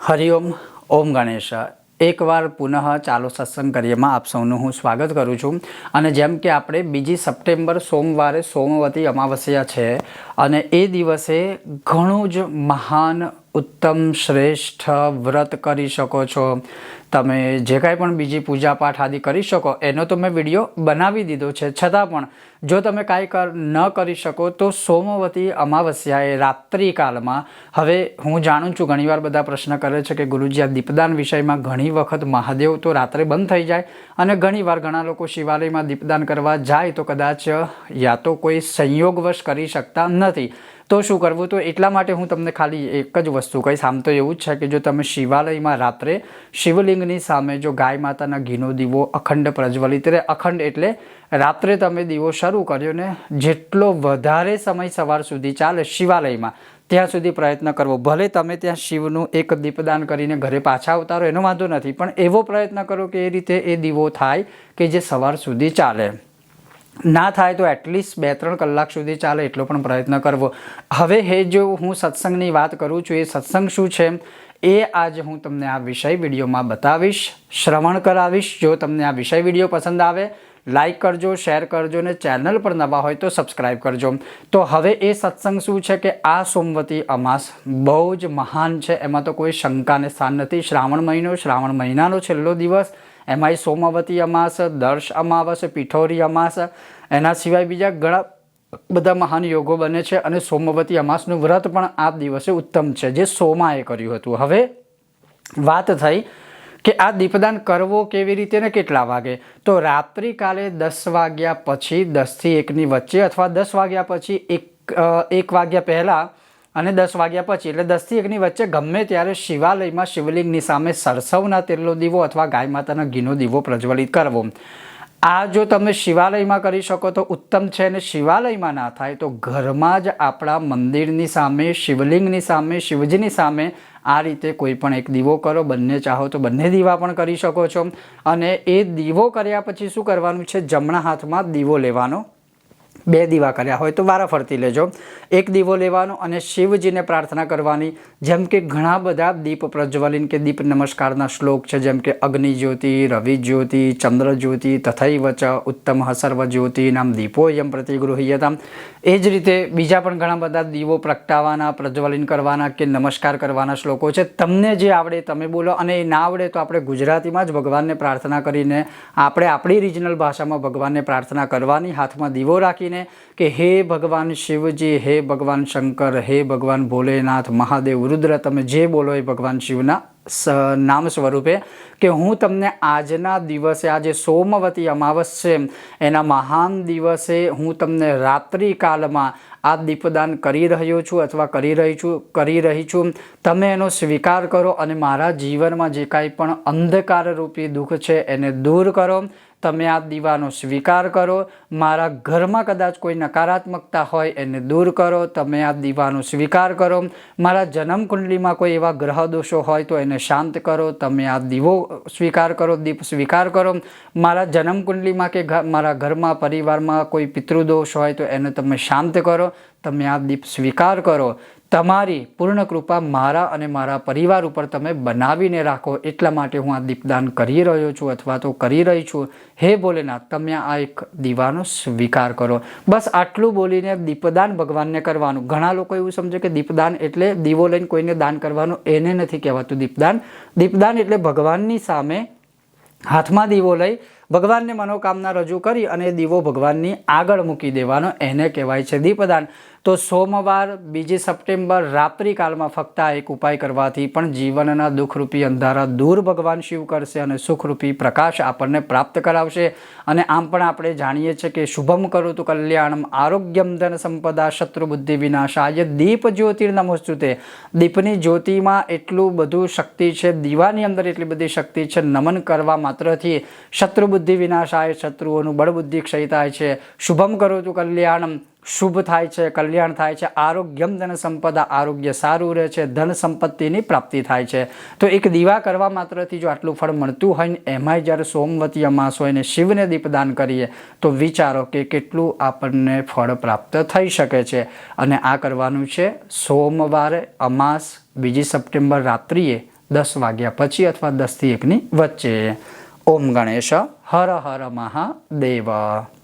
હરિઓમ ઓમ ગણેશ એકવાર પુનઃ ચાલો સત્સંગ કાર્યમાં આપ સૌનું હું સ્વાગત કરું છું। અને જેમ કે આપણે 2 સપ્ટેમ્બર સોમવારે સોમવતી અમાવસ્યા છે અને એ દિવસે ઘણું જ મહાન ઉત્તમ શ્રેષ્ઠ વ્રત કરી શકો છો। તમે જે કાંઈ પણ બીજી પૂજા પાઠ આદિ કરી શકો એનો તો મેં વિડીયો બનાવી દીધો છે, છતાં પણ જો તમે કાંઈ ન કરી શકો તો સોમવતી અમાવસ્યાએ રાત્રિકાલમાં, હવે હું જાણું છું ઘણીવાર બધા પ્રશ્ન કરે છે કે ગુરુજી આ દીપદાન વિષયમાં ઘણી વખત મહાદેવ તો રાત્રે બંધ થઈ જાય અને ઘણીવાર ઘણા લોકો શિવાલયમાં દીપદાન કરવા જાય તો કદાચ યા તો કોઈ સંયોગવશ કરી શકતા નથી, તો શું કરવું? તો એટલા માટે હું તમને ખાલી એક જ વસ્તુ કહીશ। આમ તો એવું જ છે કે જો તમે શિવાલયમાં રાત્રે શિવલિંગની સામે જો ગાય માતાના ઘીનો દીવો અખંડ પ્રજ્વલિત રહે, અખંડ એટલે રાત્રે તમે દીવો શરૂ કર્યો ને જેટલો વધારે સમય સવાર સુધી ચાલે શિવાલયમાં ત્યાં સુધી પ્રયત્ન કરવો। ભલે તમે ત્યાં શિવનું એક દીપદાન કરીને ઘરે પાછા અવતારો એનો વાંધો નથી, પણ એવો પ્રયત્ન કરો કે એ રીતે એ દીવો થાય કે જે સવાર સુધી ચાલે। ના થાય તો એટલીસ્ટ 2-3 કલાક સુધી ચાલે એટલો પણ પ્રયત્ન કરવો। હવે એ જો હું સત્સંગની વાત કરું છું, એ સત્સંગ શું છે એ આજે હું તમને આ વિષય વિડીયોમાં બતાવીશ, શ્રવણ કરાવીશ। જો તમને આ વિષય વિડીયો પસંદ આવે લાઈક કરજો, શેર કરજો ને ચેનલ પર નવા હોય તો સબસ્ક્રાઈબ કરજો। તો હવે એ સત્સંગ શું છે કે આ સોમવતી અમાસ બહુ જ મહાન છે, એમાં તો કોઈ શંકાને સ્થાન નથી। શ્રાવણ મહિનાનો છેલ્લો દિવસ, એમાંય સોમવતી અમાસ, દર્શ અમાવસ, પિઠોરી અમાસ, એના સિવાય બીજા ઘણા બધા મહાન યોગો બને છે અને સોમવતી અમાસનું વ્રત પણ આ દિવસે ઉત્તમ છે જે સોમાએ કર્યું હતું। હવે વાત થઈ કે આ દીપદાન કરવો કેવી રીતે ને કેટલા વાગે? તો રાત્રિકાલે 10 વાગ્યા પછી 10 થી 1ની વચ્ચે અથવા 10 વાગ્યા પછી 1 વાગ્યા પહેલાં અને 10 વાગ્યા પછી એટલે 10 થી 1ની વચ્ચે ગમે ત્યારે શિવાલયમાં શિવલિંગની સામે સરસવના તેલનો દીવો અથવા ગાય માતાના ઘીનો દીવો પ્રજ્વલિત કરવો। આ જો તમે શિવાલયમાં કરી શકો તો ઉત્તમ છે, અને શિવાલયમાં ના થાય તો ઘરમાં જ આપણા મંદિરની સામે, શિવલિંગની સામે, શિવજીની સામે આ રીતે કોઈ પણ એક દીવો કરો। બંને ચાહો તો બંને દીવા પણ કરી શકો છો। અને એ દીવો કર્યા પછી શું કરવાનું છે? જમણા હાથમાં દીવો લેવાનો, 2 દીવા કર્યા હોય તો વારાફરતી લેજો, 1 દીવો લેવાનો અને શિવજીને પ્રાર્થના કરવાની। જેમ કે ઘણા બધા દીપ પ્રજ્વલિન કે દીપ નમસ્કારના શ્લોક છે, જેમ કે અગ્નિ જ્યોતિ, રવિ જ્યોતિ, ચંદ્ર જ્યોતિ, તથૈવ ચ ઉત્તમ સર્વ જ્યોતિ નામ દીપોયમ પ્રતિગૃહ્યતામ। એ જ રીતે બીજા પણ ઘણા બધા દીવો પ્રગટાવવાના, પ્રજ્વલિન કરવાના કે નમસ્કાર કરવાના શ્લોકો છે। તમને જે આવડે તમે બોલો, અને એ ના આવડે તો આપણે ગુજરાતીમાં જ ભગવાનને પ્રાર્થના કરીને આપણે આપણી રિજનલ ભાષામાં ભગવાનને પ્રાર્થના કરવાની, હાથમાં દીવો રાખીને કે હે ભગવાન શિવજી, હે ભગવાન શંકર, હે ભગવાન ભોલેનાથ, મહાદેવ, રુદ્ર, તમે જે બોલો એ ભગવાન શિવના નામ સ્વરૂપે કે હું તમને આજના દિવસે, આજે સોમવતી અમાવસ છે એના મહાન દિવસે હું તમને રાત્રિકાલમાં આ દીપદાન કરી રહ્યો છું અથવા કરી રહી છું। તમે એનો સ્વીકાર કરો અને મારા જીવનમાં જે કાંઈ પણ અંધકારરૂપી દુઃખ છે એને દૂર કરો। તમે આ દીવાનો સ્વીકાર કરો। મારા ઘરમાં કદાચ કોઈ નકારાત્મકતા હોય એને દૂર કરો, તમે આ દીવાનો સ્વીકાર કરો। મારા જન્મકુંડલીમાં કોઈ એવા ગ્રહ દોષો હોય તો એને શાંત કરો, તમે આ દીવો સ્વીકાર કરો, દીપ સ્વીકાર કરો। મારા જન્મકુંડલીમાં કે મારા ઘરમાં, પરિવારમાં કોઈ પિતૃદોષ હોય તો એને તમે શાંત કરો, તમે આ દીપ સ્વીકાર કરો। તમારી પૂર્ણ કૃપા મારા અને મારા પરિવાર ઉપર તમે બનાવીને રાખો, એટલા માટે હું આ દીપદાન કરી રહ્યો છું અથવા તો કરી રહી છું। હે ભોલેનાથ, તમે આ એક દીવાનો સ્વીકાર કરો। બસ આટલું બોલીને દીપદાન ભગવાનને કરવાનું। ઘણા લોકો એવું સમજે કે દીપદાન એટલે દીવો લઈને કોઈને દાન કરવાનું, એને નથી કહેવાતું દીપદાન। દીપદાન એટલે ભગવાનની સામે હાથમાં દીવો લઈ ભગવાનને મનોકામના રજૂ કરી અને દીવો ભગવાનની આગળ મૂકી દેવાનો, એને કહેવાય છે દીપદાન। તો સોમવાર 2 સપ્ટેમ્બર રાત્રિકાલમાં ફક્ત આ એક ઉપાય કરવાથી પણ જીવનના દુઃખરૂપી અંધારા દૂર ભગવાન શિવ કરશે અને સુખરૂપી પ્રકાશ આપણને પ્રાપ્ત કરાવશે। અને આમ પણ આપણે જાણીએ છીએ કે શુભમ કરોતુ કલ્યાણમ આરોગ્યમ ધન સંપદા શત્રુ બુદ્ધિ વિનાશાય દીપ જ્યોતિર્નમોસ્તુતે। દીપની જ્યોતિમાં એટલું બધું શક્તિ છે, દીવાની અંદર એટલી બધી શક્તિ છે, નમન કરવા માત્રથી શત્રુ બુદ્ધિ વિનાશાય, શત્રુઓનું બળ બુદ્ધિ ક્ષય થાય છે। શુભમ કરોતુ કલ્યાણમ, શુભ થાય છે, કલ્યાણ થાય છે। આરોગ્યમ ધન સંપદા, આરોગ્ય સારું રહે છે, ધન સંપત્તિની પ્રાપ્તિ થાય છે। તો એક દીવા કરવા માત્રથી જો આટલું ફળ મળતું હોય ને એમાંય જ્યારે સોમવતી અમાસ હોય ને શિવને દીપદાન કરીએ તો વિચારો કે કેટલું આપણને ફળ પ્રાપ્ત થઈ શકે છે। અને આ કરવાનું છે સોમવારે અમાસ 2 સપ્ટેમ્બર રાત્રિએ 10 વાગ્યા પછી અથવા 10 થી 1ની વચ્ચે. ઓમ ગણેશ. હર હર મહાદેવ.